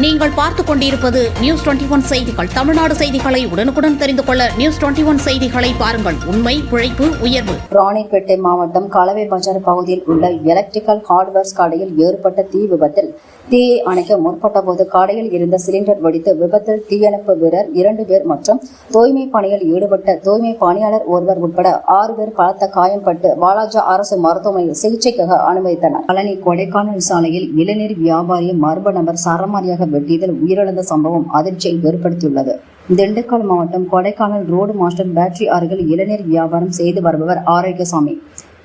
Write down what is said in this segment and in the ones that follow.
நீங்கள் பார்த்துக் கொண்டிருப்பது நியூஸ் 21 செய்திகள். தமிழ்நாடு செய்திகளை உடனுக்குடன் தெரிந்து கொள்ள நியூஸ் 21 செய்திகளை பாருங்கள். உண்மை, உழைப்பு, உயர்வு. ராணிப்பேட்டை மாவட்டம் கலவை பஜார் பகுதியில் உள்ள எலக்ட்ரிக்கல் ஹார்ட்வேர்ஸ் கடையில் ஏற்பட்ட தீ விபத்தில் தீயை அணைக்க முற்பட்ட போது கடையில் இருந்த சிலிண்டர் வெடித்து விபத்தில் தீயணைப்பு வீரர் 2 பேர் மற்றும் தூய்மை பணியில் ஈடுபட்ட தூய்மை பணியாளர் ஒருவர் உட்பட 6 பேர் பலத்த காயம்பட்டு வாலாஜா அரசு மருத்துவமனையில் சிகிச்சைக்காக அனுமதித்தனர். பழனி கொடைக்கானல் சாலையில் இளநீர் வியாபாரியை மர்ம நபர் சரமாரியாக வெட்டியதில் உயிரிழந்த சம்பவம் அதிர்ச்சியை ஏற்படுத்தியுள்ளது. திண்டுக்கல் மாவட்டம் கொடைக்கானல் ரோடு மாஸ்டர் பேட்டரி அருகில் இளநீர் வியாபாரம் செய்து வருபவர் ஆரோக்கியசாமி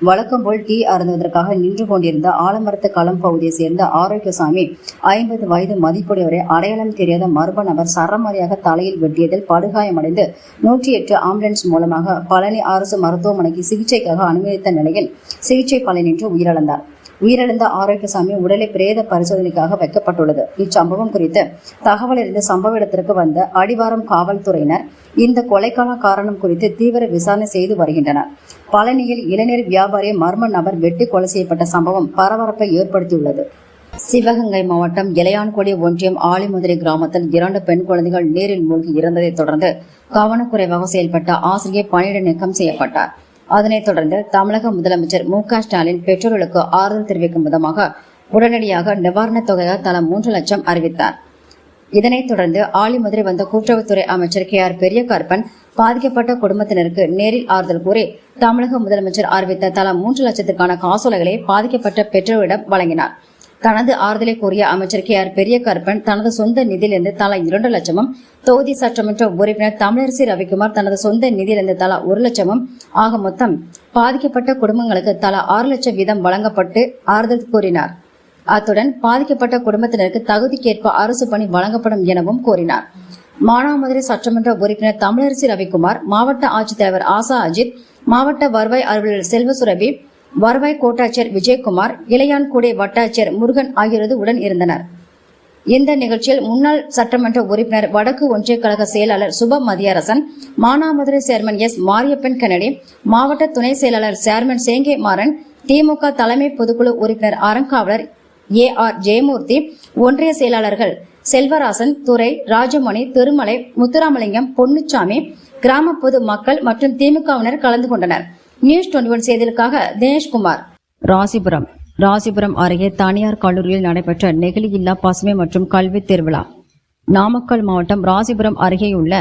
வழக்கம் போல் டீ அருந்துவதற்காக நின்று கொண்டிருந்த ஆலமரத்து களம் பகுதியை சேர்ந்த ஆரோக்கியசாமி 50 வயது மதிப்புடையவரை அடையாளம் தெரியாத மர்ம நபர் சரமாரியாக தலையில் வெட்டியதில் படுகாயமடைந்து 108 ஆம்புலன்ஸ் மூலமாக பழனி அரசு மருத்துவமனைக்கு சிகிச்சைக்காக அனுமதித்த நிலையில் சிகிச்சை பலனின்றி உயிரிழந்தார். உயிரிழந்த ஆரோக்கியசாமி உடலை பிரேத பரிசோதனைக்காக வைக்கப்பட்டுள்ளது. இச்சம்பவம் குறித்து தகவல் அறிந்த சம்பவ இடத்திற்கு வந்த அடிவாரம் காவல்துறையினர் இந்த கொலைக்கான காரணம் குறித்து தீவிர விசாரணை செய்து வருகின்றனர். பழனியில் இளநீர் வியாபாரி மர்ம நபர் வெட்டி கொலை செய்யப்பட்ட சம்பவம் பரபரப்பை ஏற்படுத்தியுள்ளது. சிவகங்கை மாவட்டம் இளையான்குடி ஒன்றியம் ஆலிமுதிரை கிராமத்தில் 2 பெண் குழந்தைகள் நீரில் மூழ்கி இறந்ததை தொடர்ந்து கவனக்குறைவாக செயல்பட்ட ஆசிரியர் பணியிட நீக்கம் செய்யப்பட்டார். அதனைத் தொடர்ந்து தமிழக முதலமைச்சர் மு.க. ஸ்டாலின் பெற்றோர்களுக்கு ஆறுதல் தெரிவிக்கும் விதமாக உடனடியாக நிவாரணத் தொகையாக தலா 3 லட்சம் அறிவித்தார். இதனைத் தொடர்ந்து ஆலிமதுரை வந்த கூட்டுறவுத்துறை அமைச்சர் கே.ஆர். பெரியகருப்பன் பாதிக்கப்பட்ட குடும்பத்தினருக்கு நேரில் ஆறுதல் கூறி தமிழக முதலமைச்சர் அறிவித்த தலா 3 லட்சத்திற்கான காசோலைகளை பாதிக்கப்பட்ட பெற்றோரிடம் வழங்கினார். தனது ஆறுதலை கூறிய அமைச்சர் கே.ஆர். பெரியகருப்பன் தனது சொந்த நிதியிலிருந்து தலா 2 லட்சமும், தொகுதி சட்டமன்ற உறுப்பினர் தமிழரசி ரவிக்குமார் தனது சொந்த நிதியிலிருந்து தலா 1 லட்சமும் ஆக மொத்தம் பாதிக்கப்பட்ட குடும்பங்களுக்கு தலா 6 லட்சம் வீதம் வழங்கப்பட்டு ஆறுதல் கூறினார். அத்துடன் பாதிக்கப்பட்ட குடும்பத்தினருக்கு தகுதிக்கேற்ப அரசு பணி வழங்கப்படும் எனவும் கூறினார். மானாமதுரை சட்டமன்ற உறுப்பினர் தமிழரசி ரவிக்குமார், மாவட்ட ஆட்சித்தலைவர் ஆசா அஜித், மாவட்ட வருவாய் அலுவலர் செல்வசுரபி, வருவாய் கோட்டாட்சியர் விஜயகுமார், இளையான்குடி வட்டாட்சியர் முருகன் ஆகியோரது உடன் இருந்தனர். இந்த நிகழ்ச்சியில் முன்னாள் சட்டமன்ற உறுப்பினர் வடக்கு ஒன்றிய கழக செயலாளர் Suba Mathiyarasan, Manamadurai chairman S. Mariyappan Kennedy, மாவட்ட துணை செயலாளர் சேர்மன் சேங்கை மாறன், திமுக தலைமை பொதுக்குழு உறுப்பினர் அறங்காவலர் ஏ.ஆர். ஜெயமூர்த்தி, ஒன்றிய செயலாளர்கள் செல்வராசன், துரை, ராஜமணி, திருமலை, முத்துராமலிங்கம், பொன்னுச்சாமி, கிராம பொது மக்கள் மற்றும் திமுகவினர் கலந்து கொண்டனர். நியூஸ் 21 செய்திகளுக்காக தினேஷ்குமார். ராசிபுரம் அருகே தனியார் கல்லூரியில் நடைபெற்ற நெகிழியில்லா பசுமை மற்றும் கல்வி திருவிழா. நாமக்கல் மாவட்டம் ராசிபுரம் அருகேயுள்ள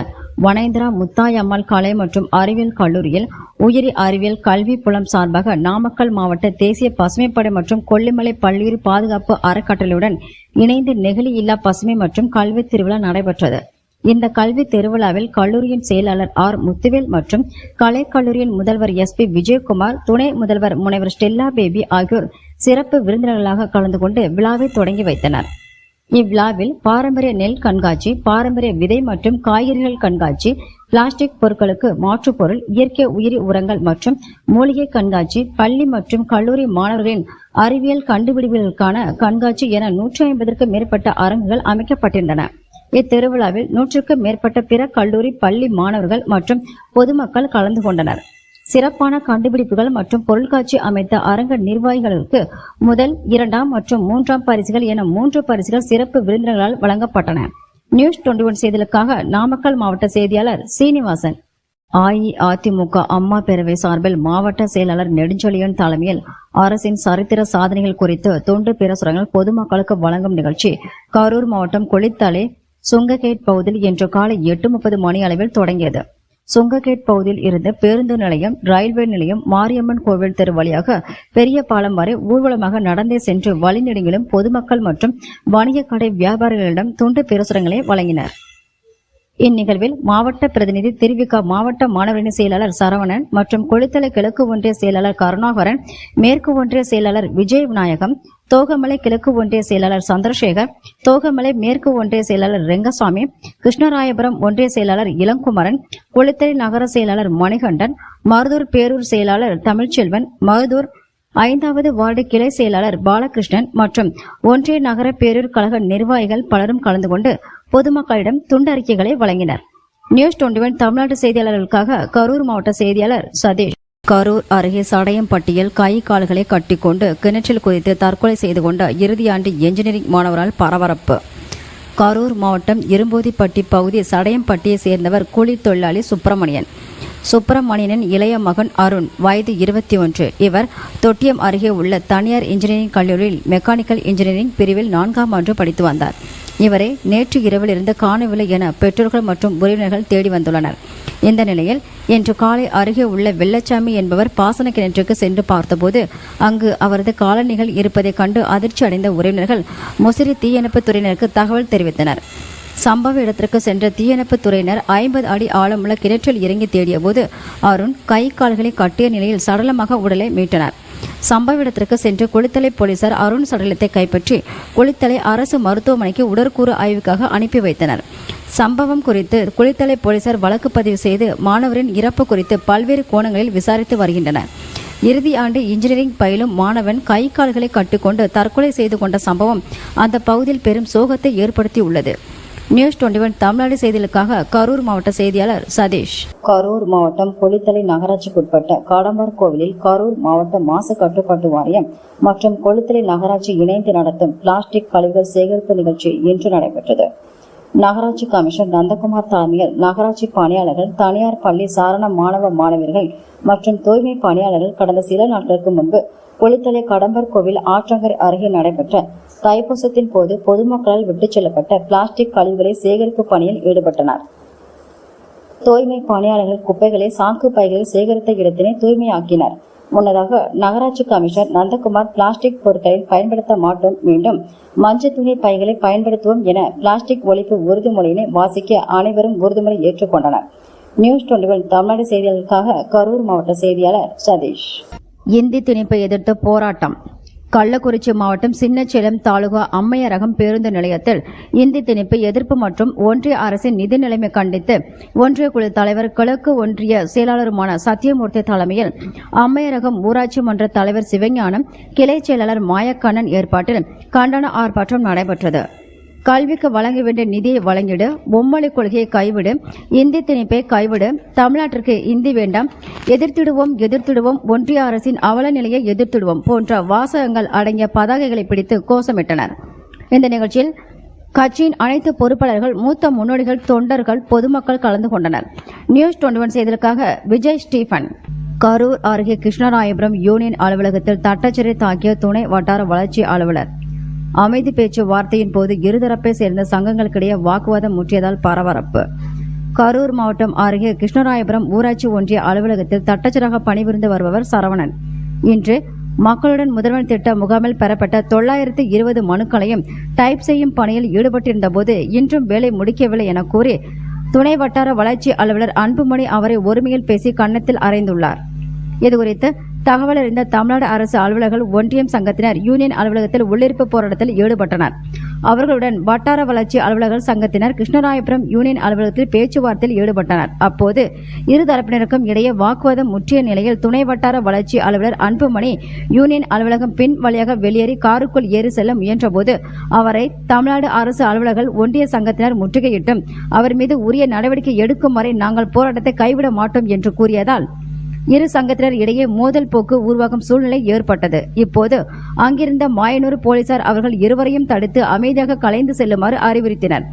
வனேந்திரா முத்தாயம்மாள் கலை மற்றும் அறிவியல் கல்லூரியில் உயிரி அறிவியல் கல்வி புலம் சார்பாக நாமக்கல் மாவட்ட தேசிய பசுமைப்படை மற்றும் கொல்லிமலை பல்லுயிர் பாதுகாப்பு அறக்கட்டளையுடன் இணைந்து நெகிழி இல்லா பசுமை மற்றும் கல்வி திருவிழா நடைபெற்றது. இந்த கல்வி திருவிழாவில் கல்லூரியின் செயலாளர் ஆர். முத்துவேல் மற்றும் கலைக்கல்லூரியின் முதல்வர் எஸ்.பி. விஜயகுமார், துணை முதல்வர் முனைவர் ஸ்டெல்லா பேபி ஆகியோர் சிறப்பு விருந்தினர்களாக கலந்து கொண்டு விழாவை தொடங்கி வைத்தனர். இவ்விழாவில் பாரம்பரிய நெல் கண்காட்சி, பாரம்பரிய விதை மற்றும் காய்கறிகள் கண்காட்சி, பிளாஸ்டிக் பொருட்களுக்கு மாற்றுப் பொருள், இயற்கை உயிரி உரங்கள் மற்றும் மூலிகை கண்காட்சி, பள்ளி மற்றும் கல்லூரி மாணவர்களின் அறிவியல் கண்டுபிடிப்புகளுக்கான கண்காட்சி என 150க்கும் மேற்பட்ட அரங்குகள் அமைக்கப்பட்டிருந்தன. இத்திருவிழாவில் 100க்கும் மேற்பட்ட பிற கல்லூரி, பள்ளி மாணவர்கள் மற்றும் பொதுமக்கள் கலந்து கொண்டனர். சிறப்பான கண்டுபிடிப்புகள் மற்றும் பொருட்காட்சி அமைத்த அரங்க நிர்வாகிகளுக்கு முதல், 2ஆம் மற்றும் 3ஆம் பரிசுகள் என 3 பரிசுகள் சிறப்பு விருந்தினர்களால் வழங்கப்பட்டன. நியூஸ் 21 செய்திகளுக்காக நாமக்கல் மாவட்ட செய்தியாளர் சீனிவாசன். அஇஅதிமுக அம்மா பேரவை சார்பில் மாவட்ட செயலாளர் நெடுஞ்செழியன் தலைமையில் அரசின் சரித்திர சாதனைகள் குறித்து தொண்டு பிரசுரங்கள் பொதுமக்களுக்கு வழங்கும் நிகழ்ச்சி கரூர் மாவட்டம் கொளித்தலை சுங்ககேட் பகுதியில் இன்று காலை 8:30 மணி அளவில் தொடங்கியது. சுங்ககேட் பகுதியில் இருந்து பேருந்து நிலையம், ரயில்வே நிலையம், மாரியம்மன் கோவில் தெரு வழியாக பெரிய பாலம் வரை ஊர்வலமாக நடந்தே சென்று வழிநெடுங்கிலும் பொதுமக்கள் மற்றும் வணிக கடை வியாபாரிகளிடம் துண்டு பிரசுரங்களை வழங்கினர். இந்நிகழ்வில் மாவட்ட பிரதிநிதி திருவிக, மாவட்ட மாணவரணி செயலாளர் சரவணன் மற்றும் கொளித்தலை கிழக்கு ஒன்றிய செயலாளர் கருணாகரன், மேற்கு ஒன்றிய செயலாளர் விஜய் விநாயகம், தோகமலை கிழக்கு ஒன்றிய செயலாளர் சந்திரசேகர், தோகமலை மேற்கு ஒன்றிய செயலாளர் ரெங்கசாமி, கிருஷ்ணராயபுரம் ஒன்றிய செயலாளர் இளங்குமரன், கொளித்தலை நகர செயலாளர் மணிகண்டன், மருதூர் பேரூர் செயலாளர் தமிழ்ச்செல்வன், மருதூர் 5வது வார்டு கிளை செயலாளர் பாலகிருஷ்ணன் மற்றும் ஒன்றிய நகர பேரூர் கழக நிர்வாகிகள் பலரும் கலந்து கொண்டு பொதுமக்களிடம் துண்டறிக்கைகளை வழங்கினர். நியூஸ் 21 தமிழ்நாட்டு செய்தியாளர்களுக்காக கரூர் மாவட்ட செய்தியாளர் சதீஷ். கரூர் அருகே சடையம்பட்டியில் கை கால்களை கட்டிக்கொண்டு கிணற்றில் குதித்து தற்கொலை செய்து கொண்ட இறுதியாண்டு என்ஜினியரிங் மாணவரால் பரபரப்பு. கரூர் மாவட்டம் இரும்போதிப்பட்டி பகுதி சடையம்பட்டியை சேர்ந்தவர் கூலி தொழிலாளி சுப்பிரமணியனின் இளைய மகன் அருண், வயது 21. இவர் தொட்டியம் அருகே உள்ள தனியார் இன்ஜினியரிங் கல்லூரியில் மெக்கானிக்கல் இன்ஜினியரிங் பிரிவில் 4ஆம் ஆண்டு படித்து வந்தார். இவரை நேற்று இரவில் இருந்து காணவில்லை என பெற்றோர்கள் மற்றும் உறவினர்கள் தேடி வந்துள்ளனர். இந்த நிலையில் இன்று காலை அருகே உள்ள வெள்ளச்சாமி என்பவர் பாசன கிணற்றுக்கு சென்று பார்த்தபோது அங்கு அவரது காலணிகள் இருப்பதைக் கண்டு அதிர்ச்சி அடைந்த உறவினர்கள் முசிறி தீயணைப்புத் துறையினருக்கு தகவல் தெரிவித்தனர். சம்பவ இடத்திற்கு சென்ற தீயணைப்புத் துறையினர் 50 அடி ஆழமுள்ள கிணற்றில் இறங்கி தேடிய போது அருண் கை கால்களை கட்டிய நிலையில் சடலமாக உடலை மீட்டனர். சம்பவ இடத்திற்கு சென்று குளித்தலை போலீசார் அருண் சடலத்தை கைப்பற்றி குளித்தலை அரசு மருத்துவமனைக்கு உடற்கூறு ஆய்வுக்காக அனுப்பி வைத்தனர். சம்பவம் குறித்து குளித்தலை போலீசார் வழக்கு பதிவு செய்து மாணவரின் இறப்பு குறித்து பல்வேறு கோணங்களில் விசாரித்து வருகின்றனர். இறுதி ஆண்டு இன்ஜினியரிங் பயிலும் மாணவன் கை கால்களை கட்டிக்கொண்டு தற்கொலை செய்து கொண்ட சம்பவம் அந்த பகுதியில் பெரும் சோகத்தை ஏற்படுத்தியுள்ளது. நியூஸ் 21 தமிழ்நாடு செய்திகளுக்காக கரூர் மாவட்ட செய்தியாளர் சதீஷ். கரூர் மாவட்டம் கொளித்தலை நகராட்சிக்குட்பட்ட காடம்பார் கோவிலில் கரூர் மாவட்ட மாசு கட்டுப்பாட்டு வாரியம் மற்றும் கொளித்தலை நகராட்சி இணைந்து நடத்தும் பிளாஸ்டிக் கழிவுகள் சேகரிப்பு நிகழ்ச்சி இன்று நடைபெற்றது. நகராட்சி கமிஷனர் நந்தகுமார் தலைமையில் நகராட்சி பணியாளர்கள், தனியார் பள்ளி சாரண மாணவ மாணவியர்கள் மற்றும் தூய்மை பணியாளர்கள் கடந்த சில நாட்களுக்கு முன்பு கொளித்தலை கடம்பர் கோவில் ஆற்றங்கரை அருகே நடைபெற்ற தைப்பூசத்தின் போது பொதுமக்களால் விட்டுச் செல்லப்பட்ட பிளாஸ்டிக் கழிவுகளை சேகரிப்பு பணியில் ஈடுபட்டனர். தூய்மை பணியாளர்கள் குப்பைகளை சாக்கு பைகளில் சேகரித்த இடத்தினை தூய்மையாக்கினர். முன்னதாக நகராட்சி கமிஷனர் நந்தகுமார் பிளாஸ்டிக் பொருட்களை பயன்படுத்த மாட்டோம், மீண்டும் மஞ்சள் துணி பைகளை பயன்படுத்துவோம் என பிளாஸ்டிக் ஒழிப்பு உறுதிமொழியினை வாசிக்க அனைவரும் உறுதிமொழி ஏற்றுக்கொண்டனர். நியூஸ் 21 தமிழ்நாடு செய்திகளுக்காக கரூர் மாவட்ட செய்தியாளர் சதீஷ். இந்தி திணிப்பை எதிர்த்து போராட்டம். கள்ளக்குறிச்சி மாவட்டம் சின்னசேலம் தாலுகா அம்மையரகம் பேருந்து நிலையத்தில் இந்தி திணிப்பு எதிர்ப்பு மற்றும் ஒன்றிய அரசின் நிதி நிலைமை கண்டித்து ஒன்றிய குழு தலைவர், கிழக்கு ஒன்றிய செயலாளருமான சத்தியமூர்த்தி தலைமையில் அம்மையரகம் ஊராட்சி மன்ற தலைவர் சிவஞானம், கிளை செயலாளர் மாயக்கண்ணன் ஏற்பாட்டில் கண்டன ஆர்ப்பாட்டம் நடைபெற்றது. கல்விக்கு வழங்க வேண்டிய நிதியை வழங்கிடு, மும்மொழி கொள்கையை கைவிடு, இந்தி திணிப்பை கைவிடு, தமிழ்நாட்டிற்கு இந்தி வேண்டாம், எதிர்த்திடுவோம், ஒன்றிய அரசின் அவல நிலையை எதிர்த்திடுவோம் போன்ற வாசகங்கள் அடங்கிய பதாகைகளை பிடித்து கோஷமிட்டனர். இந்த நிகழ்ச்சியில் கட்சியின் அனைத்து பொறுப்பாளர்கள், மூத்த முன்னோடிகள், தொண்டர்கள், பொதுமக்கள் கலந்து கொண்டனர். நியூஸ் 21 செய்திகளுக்காக விஜய் ஸ்டீபன். கரூர் அருகே கிருஷ்ணராயபுரம் யூனியன் அலுவலகத்தில் தட்டச்சரை தாக்கிய துணை வட்டார வளர்ச்சி அலுவலர். அமைதி பேச்சு வார்த்தையின் போது இருதரப்பை சேர்ந்த சங்கங்களுக்கிடையே வாக்குவாதம் முற்றியதால் பரபரப்பு. கரூர் மாவட்டம் அருகே கிருஷ்ணராயபுரம் ஊராட்சி ஒன்றிய அலுவலகத்தில் தட்டச்சராக பணிபுரிந்து வருபவர் சரவணன் இன்று மக்களுடன் முதல்வன் திட்ட முகாமில் பெறப்பட்ட 920 மனுக்களையும் டைப் செய்யும் பணியில் ஈடுபட்டிருந்த போது இன்றும் வேலை முடிக்கவில்லை என கூறி துணை வட்டார வளர்ச்சி அலுவலர் அன்புமணி அவரை ஒருமையில் பேசி கன்னத்தில் அறைந்துள்ளார். இதுகுறித்து தகவல் அறிந்த தமிழ்நாடு அரசு அலுவலர்கள் ஒன்றியம் சங்கத்தினர் யூனியன் அலுவலகத்தில் உள்ளிருப்பு போராட்டத்தில் ஈடுபட்டனர். அவர்களுடன் வட்டார வளர்ச்சி அலுவலர்கள் சங்கத்தினர் கிருஷ்ணராயபுரம் யூனியன் அலுவலகத்தில் பேச்சுவார்த்தையில் ஈடுபட்டனர். அப்போது இருதரப்பினருக்கும் இடையே வாக்குவாதம் முற்றிய நிலையில் துணை வட்டார வளர்ச்சி அலுவலர் அன்புமணி யூனியன் அலுவலகம் பின் வழியாக வெளியேறி காருக்குள் ஏறி செல்ல முயன்றபோது அவரை தமிழ்நாடு அரசு அலுவலர்கள் ஒன்றிய சங்கத்தினர் முற்றுகையிட்டும் அவர் மீது உரிய நடவடிக்கை எடுக்கும் வரை நாங்கள் போராட்டத்தை கைவிட மாட்டோம் என்று கூறியதால் இரு சங்கத்தினர் இடையே மோதல் போக்கு உருவாகும் சூழ்நிலை ஏற்பட்டது. இப்போது அங்கிருந்த மாயனூர் போலீசார் அவர்கள் இருவரையும் தடுத்து அமைதியாக கலைந்து செல்லுமாறு அறிவுறுத்தினர்.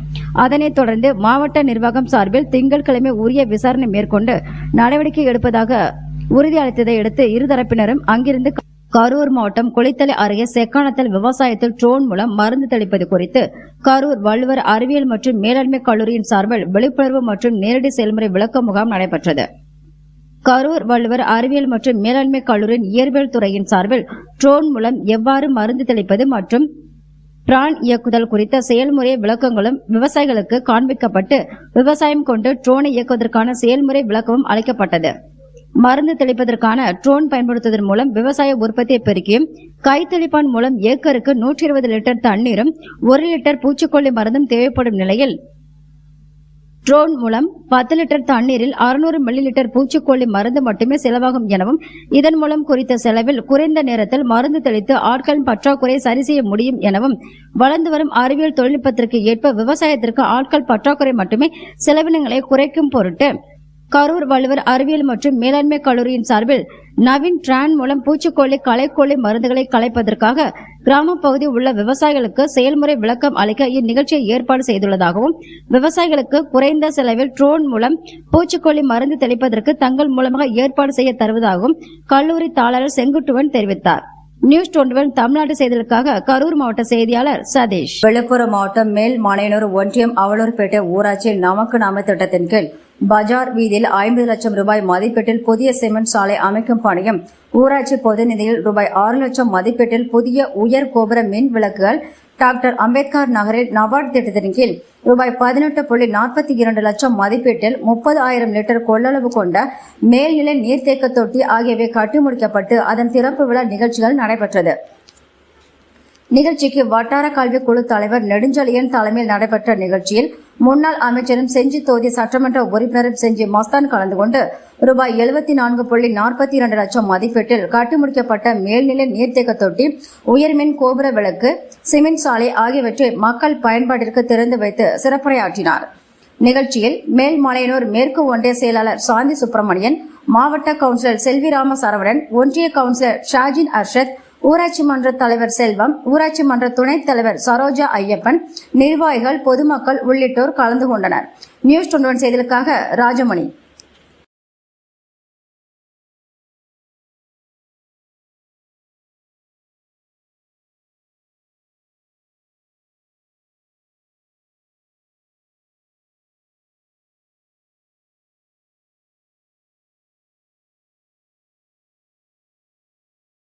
அதனைத் தொடர்ந்து மாவட்ட நிர்வாகம் சார்பில் திங்கட்கிழமை உரிய விசாரணை மேற்கொண்டு நடவடிக்கை எடுப்பதாக உறுதியளித்ததை அடுத்து இருதரப்பினரும் அங்கிருந்து கரூர் மாவட்டம் கொளித்தலை அருகே செக்கானத்தில் விவசாயத்தில் ட்ரோன் மூலம் மருந்து தெளிப்பது குறித்து கரூர் வள்ளுவர் அறிவியல் மற்றும் மேலாண்மை கல்லூரியின் சார்பில் விழிப்புணர்வு மற்றும் நேரடி செயல்முறை விளக்க முகாம் நடைபெற்றது. கரூர் வள்ளுவர் அறிவியல் மற்றும் மேலாண்மை கல்லூரியின் இயற்பியல் துறையின் சார்பில் ட்ரோன் மூலம் எவ்வாறு மருந்து தெளிப்பது மற்றும் பிரான் இயக்குதல் குறித்த செயல்முறை விளக்கங்களும் விவசாயிகளுக்கு காண்பிக்கப்பட்டு விவசாயம் கொண்டு ட்ரோனை இயக்குவதற்கான செயல்முறை விளக்கமும் அளிக்கப்பட்டது. மருந்து தெளிப்பதற்கான ட்ரோன் பயன்படுத்துவதன் மூலம் விவசாய உற்பத்தியை பெருக்கியும் கைத்தெளிப்பான் மூலம் ஏக்கருக்கு 120 லிட்டர் தண்ணீரும் 1 லிட்டர் பூச்சிக்கொல்லி மருந்தும் தேவைப்படும் நிலையில் ட்ரோன் மூலம் 10 லிட்டர் தண்ணீரில் 600 மில்லி லிட்டர் பூச்சிக்கொல்லி மருந்து மட்டுமே செலவாகும் எனவும் இதன் மூலம் குறித்த செலவில் குறைந்த நேரத்தில் மருந்து தெளித்து ஆட்களின் பற்றாக்குறை சரி செய்ய முடியும் எனவும் வளர்ந்து வரும் அறிவியல் தொழில்நுட்பத்திற்கு ஏற்ப விவசாயத்திற்கு ஆட்கள் பற்றாக்குறை மட்டுமே செலவினங்களை குறைக்கும் பொருட்டு கரூர் வள்ளுவர் அறிவியல் மற்றும் மேலாண்மை கல்லூரியின் சார்பில் நவீன் டிரான் மூலம் பூச்சிக்கொல்லி களைக்கொல்லி மருந்துகளை களைப்பதற்காக கிராம பகுதியில் உள்ள விவசாயிகளுக்கு செயல்முறை விளக்கம் அளிக்க இந்நிகழ்ச்சியை ஏற்பாடு செய்துள்ளதாகவும் விவசாயிகளுக்கு குறைந்த செலவில் ட்ரோன் மூலம் பூச்சிக்கொல்லி மருந்து தெளிப்பதற்கு தங்கள் மூலமாக ஏற்பாடு செய்ய தருவதாகவும் கல்லூரி தாளர் செங்குட்டுவன் தெரிவித்தார். நியூஸ் 21 தமிழ்நாடு செய்திகளுக்காக கரூர் மாவட்ட செய்தியாளர் சதீஷ். விழுப்புரம் மாவட்டம் மேல் மானையனூர் ஒன்றியம் அவலூர்பேட்டை ஊராட்சியில் நமக்கு நாம திட்டத்தின் கீழ் பஜார் வீதியில் 50 லட்சம் ரூபாய் மதிப்பீட்டில் புதிய சிமெண்ட் சாலை அமைக்கும் பணியும், ஊராட்சி பொது நிதியில் ரூபாய் 6 லட்சம் மதிப்பீட்டில் புதிய உயர் கோபுர மின் விளக்குகள் டாக்டர் அம்பேத்கர் நகரில் நபார்டு திட்டத்தின் கீழ் ரூபாய் 18.42 லட்சம் மதிப்பீட்டில் 30,000 லிட்டர் கொள்ளளவு கொண்ட மேல்நிலை நீர்த்தேக்க தொட்டி ஆகியவை கட்டி முடிக்கப்பட்டு அதன் திறப்பு விழா நிகழ்ச்சிகள் நடைபெற்றது. நிகழ்ச்சிக்கு வட்டார கல்வி குழு தலைவர் நெடுஞ்செழியன் தலைமையில் நடைபெற்ற நிகழ்ச்சியில் முன்னாள் அமைச்சரும் செஞ்சி தொகுதி சட்டமன்ற உறுப்பினரும் செஞ்சி மஸ்தான் கலந்து கொண்டு ரூபாய் 74.42 லட்சம் மதிப்பீட்டில் கட்டி முடிக்கப்பட்ட மேல்நிலை நீர்த்தேக்க தொட்டி, உயர்மின் கோபுர விளக்கு, சிமெண்ட் சாலை ஆகியவற்றை மக்கள் பயன்பாட்டிற்கு திறந்து வைத்து சிறப்புரையாற்றினார். நிகழ்ச்சியில் மேல்மலையனூர் மேற்கு ஒன்றிய செயலாளர் சாந்தி சுப்பிரமணியன், மாவட்ட கவுன்சிலர் செல்விராம சரவணன், ஒன்றிய கவுன்சிலர் ஷாஜின் அர்ஷத், ஊராட்சி மன்ற தலைவர் செல்வம், ஊராட்சி மன்ற துணைத் தலைவர் சரோஜா ஐயப்பன், நிர்வாகிகள், பொதுமக்கள் உள்ளிட்டோர் கலந்து கொண்டனர். நியூஸ் 21 செய்திகளுக்காக ராஜமணி.